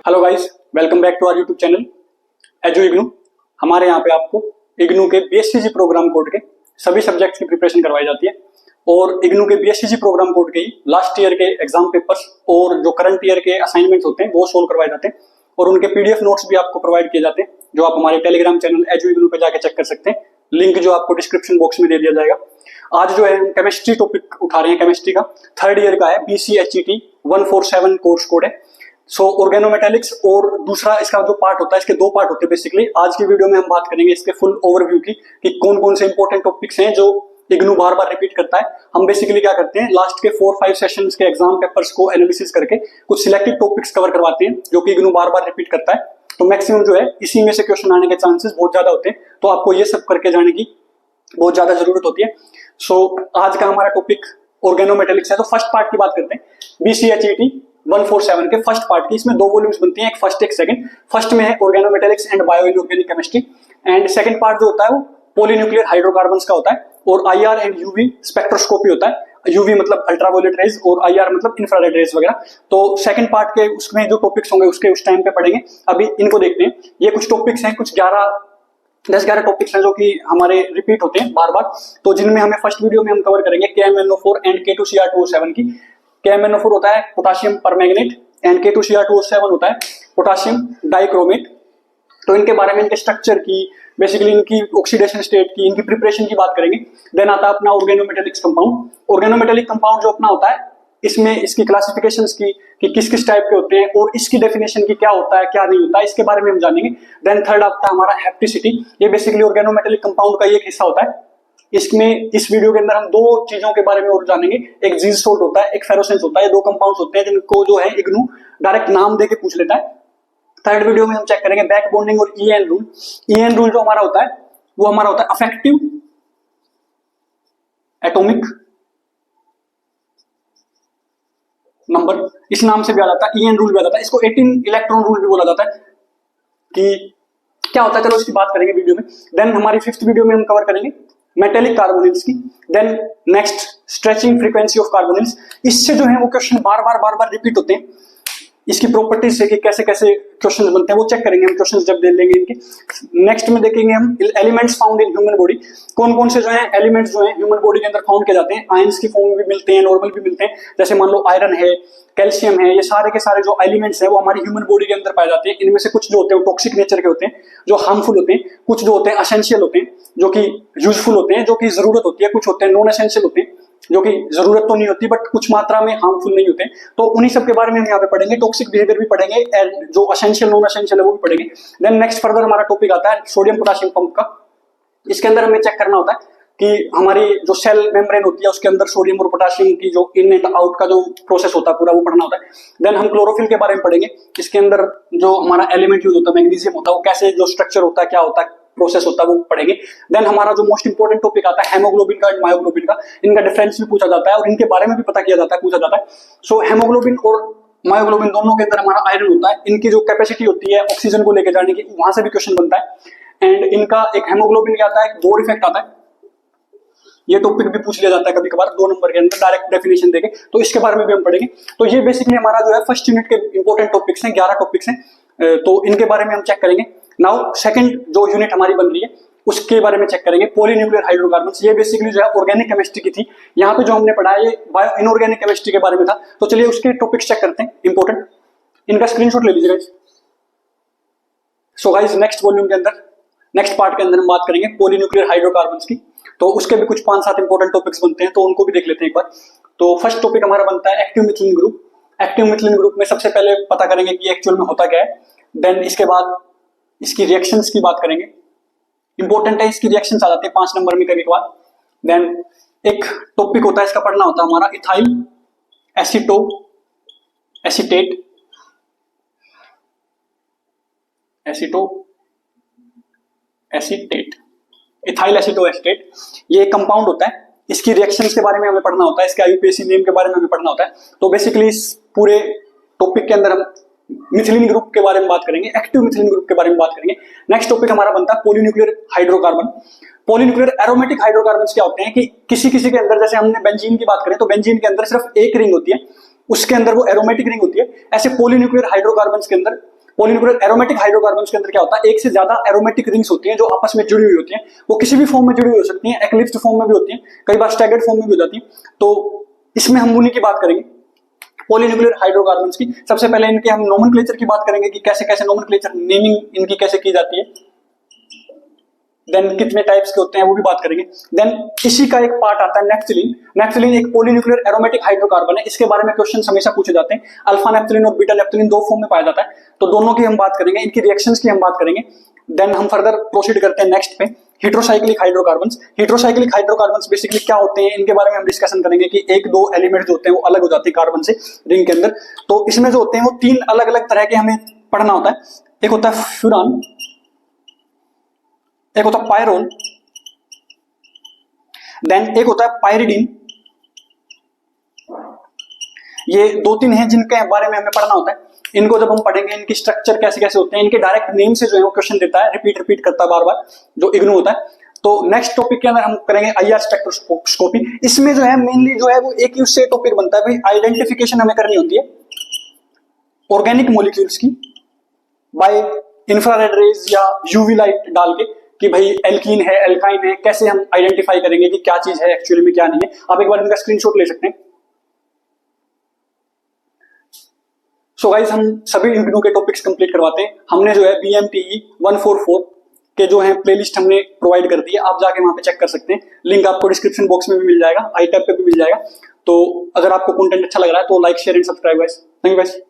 Hello guys, welcome back to our YouTube channel edu IGNOU. हमारे यहाँ पे आपको इग्नू के बीएससीजी प्रोग्राम कोड के सभी सब्जेक्ट्स की प्रिपरेशन करवाई जाती है और इग्नू के बीएससीजी प्रोग्राम कोड के ही लास्ट ईयर के एग्जाम पेपर्स और जो करंट ईयर के असाइनमेंट्स होते हैं वो सोल्व करवाए जाते हैं और उनके पीडीएफ नोट्स भी आपको प्रोवाइड किए जाते हैं, जो आप हमारे टेलीग्राम चैनल एजू इग्नू पे जाके चेक कर सकते हैं। लिंक जो आपको डिस्क्रिप्शन बॉक्स में दे दिया जाएगा। आज जो है हम केमिस्ट्री टॉपिक उठा रहे हैं। केमिस्ट्री का थर्ड ईयर का है, BCHET 147 कोर्स कोड है। सो ऑर्गेनोमेटेलिक्स और दूसरा इसका जो पार्ट होता है, इसके दो पार्ट होते हैं बेसिकली। आज की वीडियो में हम बात करेंगे इसके फुल ओवरव्यू की कि कौन कौन से इंपॉर्टेंट टॉपिक्स हैं जो इग्नू बार बार रिपीट करता है। हम बेसिकली क्या करते हैं, लास्ट के 4-5 सेशंस के एग्जाम पेपर्स को एनालिसिस करके कुछ सिलेक्टेड टॉपिक्स कवर करवाते हैं जो कि इग्नू बार बार रिपीट करता है। तो मैक्सिमम जो है इसी में से क्वेश्चन आने के चांसेस बहुत ज्यादा होते हैं, तो आपको ये सब करके जाने की बहुत ज्यादा जरूरत होती है। सो आज का हमारा टॉपिक ऑर्गेनोमेटेलिक्स है। तो फर्स्ट पार्ट की बात करते हैं, BCHET 147 के फर्स्ट पार्ट की। इसमें दो वॉल्यूम्स बनती हैं, एक फर्स्ट एक सेकंड। फर्स्ट में है organometallics and bio inorganic chemistry and second part जो होता है वो पॉलीन्यूक्लियर हाइड्रोकार्बन्स का होता है और IR एंड UV स्पेक्ट्रोस्कोपी होता है। UV मतलब अल्ट्रावायलेट रेज और IR मतलब इंफ्रारेड रेज वगैरह। तो सेकंड पार्ट के उसमें जो टॉपिक्स होंगे उसके उस टाइम पे पढ़ेंगे। अभी इनको देखते हैं। ये कुछ टॉपिक्स हैं, कुछ 10-11 टॉपिक्स हैं जो कि हमारे रिपीट होते हैं बार बार, तो जिनमें हमें फर्स्ट वीडियो में हम कवर करेंगे KMnO4 एंड K2Cr2O7 की। KMnO4 होता है पोटाशियम परमैंगनेट एंड K2Cr2O7 होता है पोटाशियम डाइक्रोमेट। तो इनके बारे में, इनके स्ट्रक्चर की, बेसिकली इनकी ऑक्सीडेशन स्टेट की, इनकी प्रिपरेशन की बात करेंगे। देन आता है अपना ऑर्गेनोमेटेलिक्स कंपाउंड। ऑर्गेनोमेटेलिक कंपाउंड जो अपना होता है, इसमें इसकी क्लासिफिकेशंस की कि किस किस टाइप के होते हैं और इसकी डेफिनेशन की क्या होता है क्या नहीं होता है, इसके बारे में हम जानेंगे। देन थर्ड आता है हमारा हैप्टिसिटी। ये बेसिकली ऑर्गेनोमेटेलिक कंपाउंड का एक हिस्सा होता है। इसमें इस वीडियो के अंदर हम दो चीजों के बारे में और जानेंगे, एक जीज सोल्ट होता है, एक फेरोसेंस होता है। ये दो कंपाउंड्स होते हैं जिनको जो है इग्नू डायरेक्ट नाम देके पूछ लेता है। थर्ड वीडियो में हम चेक करेंगे बैक बॉन्डिंग और EN रूल। EN रूल जो हमारा होता है वो हमारा होता है अफेक्टिव एटॉमिक नंबर, इस नाम से भी आ जाता है। EN रूल भी आ जाता है। इसको 18 इलेक्ट्रॉन रूल भी बोला जाता है। कि क्या होता है, चलो इसकी बात करेंगे वीडियो में। देन हमारी फिफ्थ वीडियो में हम कवर करेंगे मेटेलिक कार्बोनिल्स की। Then next stretching frequency of carbonyls. इससे जो है वो क्वेश्चन बार बार रिपीट होते हैं। इसकी प्रॉपर्टीज से कि कैसे कैसे क्वेश्चन बनते हैं वो चेक करेंगे हम, क्वेश्चन जब दे लेंगे इनके। नेक्स्ट में देखेंगे हम elements found in human body. कौन कौन से जो है एलिमेंट्स जो है ह्यूमन बॉडी के अंदर फाउंड किए जाते हैं। आयंस की फॉर्म में भी मिलते हैं, नॉर्मल भी मिलते हैं। जैसे मान लो आयरन है, कैल्शियम है, ये सारे के सारे जो एलिमेंट्स हैं वो हमारी ह्यूमन बॉडी के अंदर पाए जाते हैं। इनमें से कुछ जो होते हैं वो टॉक्सिक नेचर के होते हैं, जो हार्मफुल होते हैं। कुछ जो होते हैं एसेंशियल होते हैं, जो कि यूजफुल होते हैं, जो कि जरूरत होती है। कुछ होते हैं नॉन एसेंशियल होते हैं, जो कि जरूरत तो नहीं होती बट कुछ मात्रा में हार्मफुल नहीं होते। तो उन्हीं सब के बारे में हम यहाँ पे पढ़ेंगे। टॉक्सिक बिहेवियर भी पढ़ेंगे एंड जो एसेंशियल नॉन एसेंशियल है वो भी पढ़ेंगे। देन नेक्स्ट फर्दर हमारा टॉपिक आता है सोडियम पोटेशियम पंप का। इसके अंदर हमें चेक करना होता है कि हमारी जो सेल मेम्ब्रेन होती है उसके अंदर सोडियम और पोटेशियम की जो इन एंड आउट का जो प्रोसेस होता है पूरा वो पढ़ना होता है। देन हम क्लोरोफिल के बारे में पढ़ेंगे। इसके अंदर जो हमारा एलिमेंट यूज होता है मैग्नीशियम होता है, वो कैसे जो स्ट्रक्चर होता है, क्या होता है, प्रोसेस होता है, वो पढ़ेंगे। देन हमारा जो मोस्ट इंपोर्टेंट टॉपिक आता है हेमोग्लोबिन का एंड मायोग्लोबिन का। इनका डिफरेंस भी पूछा जाता है और इनके बारे में भी पता किया जाता है, पूछा जाता है। सो हेमोग्लोबिन और मायोग्लोबिन दोनों के अंदर हमारा आयरन होता है। इनकी जो कैपेसिटी होती है ऑक्सीजन को लेकर जाने की, वहां से भी क्वेश्चन बनता है। एंड इनका एक हेमोग्लोबिन क्या आता है, बोर इफेक्ट आता है। ये टॉपिक भी पूछ लिया जाता है कभी कभार 2 नंबर के अंदर डायरेक्ट डेफिनेशन देके, तो इसके बारे में भी हम पढ़ेंगे। तो ये बेसिकली हमारा जो है फर्स्ट यूनिट के इंपॉर्टेंट टॉपिक्स हैं, 11 टॉपिक्स हैं, तो इनके बारे में हम चेक करेंगे। नाउ सेकंड जो यूनिट हमारी बन रही है उसके बारे में चेक करेंगे, पॉलीन्यूक्लियर हाइड्रोकार्बन्स। ये बेसिकली जो है ऑर्गेनिक केमिस्ट्री की थी। यहाँ पे जो हमने पढ़ा है ये बायो इनऑर्गेनिक केमिस्ट्री के बारे में था। तो चलिए उसके टॉपिक्स चेक करते हैं इंपॉर्टेंट। इनका स्क्रीनशॉट ले लीजिएगा। सो गाइस नेक्स्ट वॉल्यूम के अंदर, नेक्स्ट पार्ट के अंदर हम बात करेंगे पॉलीन्यूक्लियर हाइड्रोकार्बन्स की। तो उसके भी कुछ 5-7 इंपॉर्टेंट टॉपिक्स बनते हैं, तो उनको भी देख लेते हैं एक बार। तो फर्स्ट टॉपिक हमारा बनता है active methylene group. Active methylene group में सबसे पहले पता करेंगे कि एक्चुअल में होता क्या है। देन इसके बाद इसकी रिएक्शंस की बात करेंगे। इंपॉर्टेंट है, इसकी रिएक्शंस आ जाती है 5 नंबर में कभी कभार। देन एक टॉपिक होता है, इसका पढ़ना होता है हमारा ethyl aceto acetate ethyl aceto acetate. ये कंपाउंड होता है। इसकी रिएक्शंस के बारे में हमें पढ़ना होता है, इसके IUPAC नेम के बारे में हमें पढ़ना होता है। तो बेसिकली इस पूरे टॉपिक के अंदर हम मिथिलीन ग्रुप के बारे में बात करेंगे, एक्टिव मिथिलीन ग्रुप के बारे में बात करेंगे। नेक्स्ट टॉपिक हमारा बनता है polynuclear hydrocarbon. Polynuclear aromatic hydrocarbons क्या होते हैं कि किसी किसी के अंदर, जैसे हमने बेंजीन की बात करें तो बेंजीन के अंदर सिर्फ एक रिंग होती है, उसके अंदर वो एरोमेटिक रिंग होती है। ऐसे पॉलीन्यूक्लियर हाइड्रोकार्बन्स के अंदर पॉलीन्यूक्लियर एरोमेटिक हाइड्रोकार्बन्स के अंदर क्या होता है, एक से ज्यादा एरोमेटिक रिंग्स होती हैं जो आपस में जुड़ी हुई होती हैं। वो किसी भी फॉर्म में जुड़ी हुई हो सकती हैं, एक्लिप्स्ड फॉर्म में भी होती हैं, कई बार स्टैगर्ड फॉर्म में भी हो जाती हैं। तो इसमें हम उन्हीं की बात करेंगे पॉलीन्यूक्लियर हाइड्रोकार्बन्स की। सबसे पहले इनके हम नोमेनक्लेचर की बात करेंगे कि कैसे कैसे नोमेनक्लेचर, नेमिंग इनकी कैसे की जाती है, देन कितने टाइप्स के होते हैं वो भी बात करेंगे। देन इसी का एक पार्ट आता है नेफ्थलीन। नेफ्थलीन एक पॉलीन्यूक्लियर एरोमेटिक हाइड्रोकार्बन है, इसके बारे में क्वेश्चन हमेशा पूछे जाते हैं। अल्फा नेफ्थलीन और बीटा नेफ्थलीन दो फॉर्म में पाया जाता है, तो दोनों की हम बात करेंगे, इनकी रिएक्शंस की हम बात करेंगे। देन हम फर्दर प्रोसीड करते हैं नेक्स्ट पे, heterocyclic hydrocarbons. Heterocyclic hydrocarbons basically क्या होते हैं, इनके बारे में हम डिस्कशन करेंगे कि एक दो एलिमेंट्स जो होते हैं वो अलग हो जाते हैं कार्बन से रिंग के अंदर। तो इसमें जो होते हैं वो तीन अलग अलग तरह के हमें पढ़ना होता है। एक होता है फ्यूरान, एक होता है पायरोल, देन एक होता है पायरिडीन। ये दो तीन हैं जिनके बारे में हमें पढ़ना होता है। इनको जब हम पढ़ेंगे, इनकी स्ट्रक्चर कैसे कैसे होते हैं, इनके डायरेक्ट नेम से जो है वो क्वेश्चन देता है, रिपीट करता है बार बार, जो इग्नोर होता है। तो नेक्स्ट टॉपिक के अंदर हम करेंगे आईआर स्पेक्ट्रोस्कोपी। इसमें जो है मेनली जो है वो एक ही उससे टॉपिक बनता है भाई, आइडेंटिफिकेशन हमें करनी होती है ऑर्गेनिक मॉलिक्यूल्स की बाय इंफ्रारेड रेज या यूवी लाइट डाल के, कि भाई एल्कीन है, एल्काइन है, कैसे हम आइडेंटिफाई करेंगे कि क्या चीज है एक्चुअली में क्या नहीं है। आप एक बार इनका स्क्रीनशॉट ले सकते हैं। सो गाइस, हम सभी इग्नू के टॉपिक्स कंप्लीट करवाते हैं। हमने जो है BMTE 144 के जो है प्लेलिस्ट हमने प्रोवाइड कर दी है, आप जाके वहां पे चेक कर सकते हैं। लिंक आपको डिस्क्रिप्शन बॉक्स में भी मिल जाएगा, आई टैब पे भी मिल जाएगा। तो अगर आपको कंटेंट अच्छा लग रहा है तो like share and subscribe guys. Thank you guys.